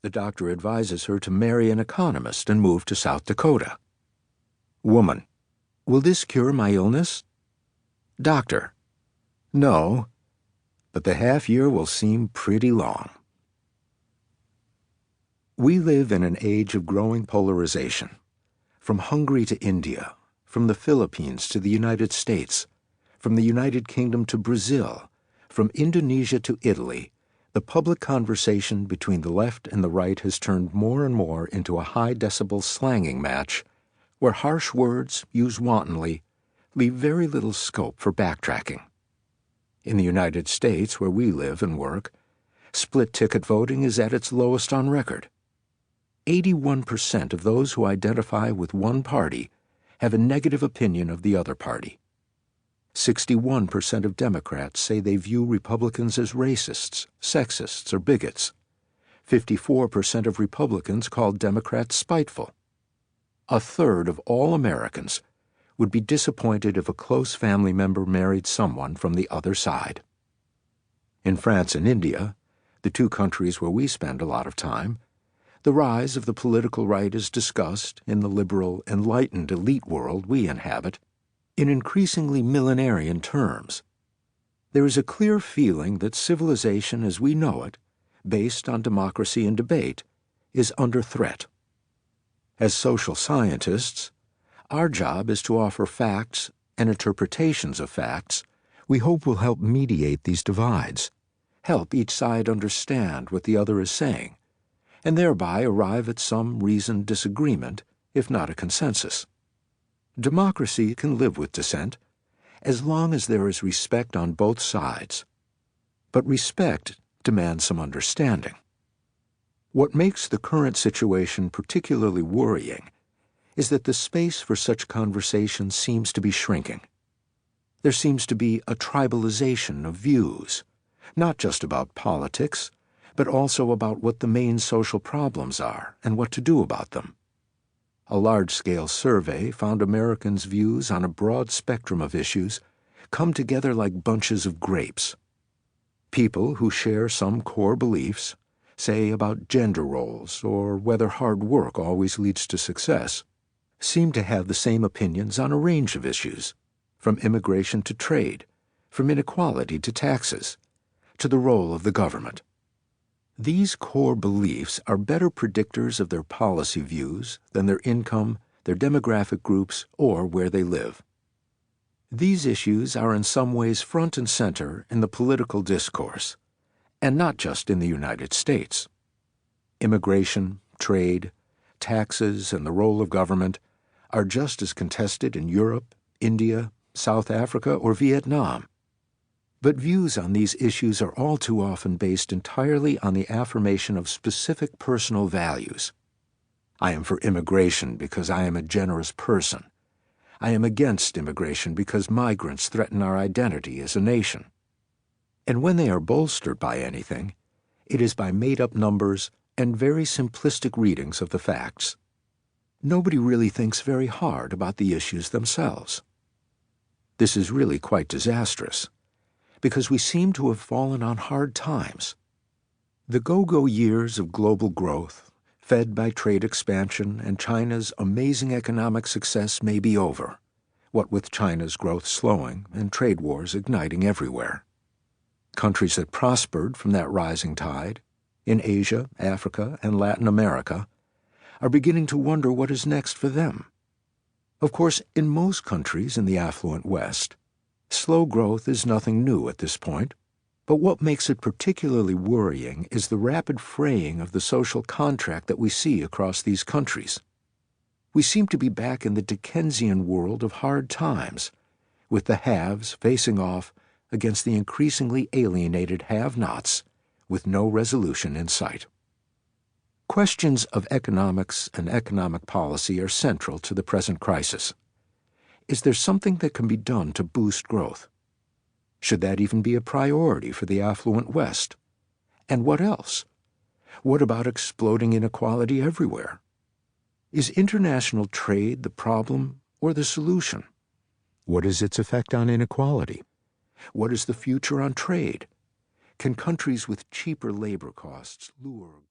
The doctor advises her to marry an economist and move to South Dakota. Woman: Will this cure my illness? Doctor: No, but the half year will seem pretty long. We live in an age of growing polarization. From Hungary to India, from the Philippines to the United States, from the United Kingdom to Brazil, from Indonesia to Italy, the public conversation between the left and the right has turned more and more into a high-decibel slanging match where harsh words, used wantonly, leave very little scope for backtracking. In the United States, where we live and work, split-ticket voting is at its lowest on record. 81% of those who identify with one party have a negative opinion of the other party. 61% of Democrats say they view Republicans as racists, sexists, or bigots. 54% of Republicans call Democrats spiteful. A third of all Americans would be disappointed if a close family member married someone from the other side. In France and India, the two countries where we spend a lot of time, the rise of the political right is discussed in the liberal, enlightened elite world we inhabit in increasingly millenarian terms. There is a clear feeling that civilization as we know it, based on democracy and debate, is under threat. As social scientists, our job is to offer facts and interpretations of facts we hope will help mediate these divides, help each side understand what the other is saying, and thereby arrive at some reasoned disagreement, if not a consensus. Democracy can live with dissent, as long as there is respect on both sides. But respect demands some understanding. What makes the current situation particularly worrying is that the space for such conversation seems to be shrinking. There seems to be a tribalization of views, not just about politics, but also about what the main social problems are and what to do about them. A large-scale survey found Americans' views on a broad spectrum of issues come together like bunches of grapes. People who share some core beliefs, say about gender roles or whether hard work always leads to success, seem to have the same opinions on a range of issues, from immigration to trade, from inequality to taxes, to the role of the government. These core beliefs are better predictors of their policy views than their income, their demographic groups, or where they live. These issues are in some ways front and center in the political discourse, and not just in the United States. Immigration, trade, taxes, and the role of government are just as contested in Europe, India, South Africa, or Vietnam. But views on these issues are all too often based entirely on the affirmation of specific personal values. I am for immigration because I am a generous person. I am against immigration because migrants threaten our identity as a nation. And when they are bolstered by anything, it is by made-up numbers and very simplistic readings of the facts. Nobody really thinks very hard about the issues themselves. This is really quite disastrous, because we seem to have fallen on hard times. The go-go years of global growth, fed by trade expansion and China's amazing economic success, may be over, what with China's growth slowing and trade wars igniting everywhere. Countries that prospered from that rising tide, in Asia, Africa, and Latin America, are beginning to wonder what is next for them. Of course, in most countries in the affluent West, slow growth is nothing new at this point, but what makes it particularly worrying is the rapid fraying of the social contract that we see across these countries. We seem to be back in the Dickensian world of hard times, with the haves facing off against the increasingly alienated have-nots, with no resolution in sight. Questions of economics and economic policy are central to the present crisis. Is there something that can be done to boost growth? Should that even be a priority for the affluent West? And what else? What about exploding inequality everywhere? Is international trade the problem or the solution? What is its effect on inequality? What is the future on trade? Can countries with cheaper labor costs lure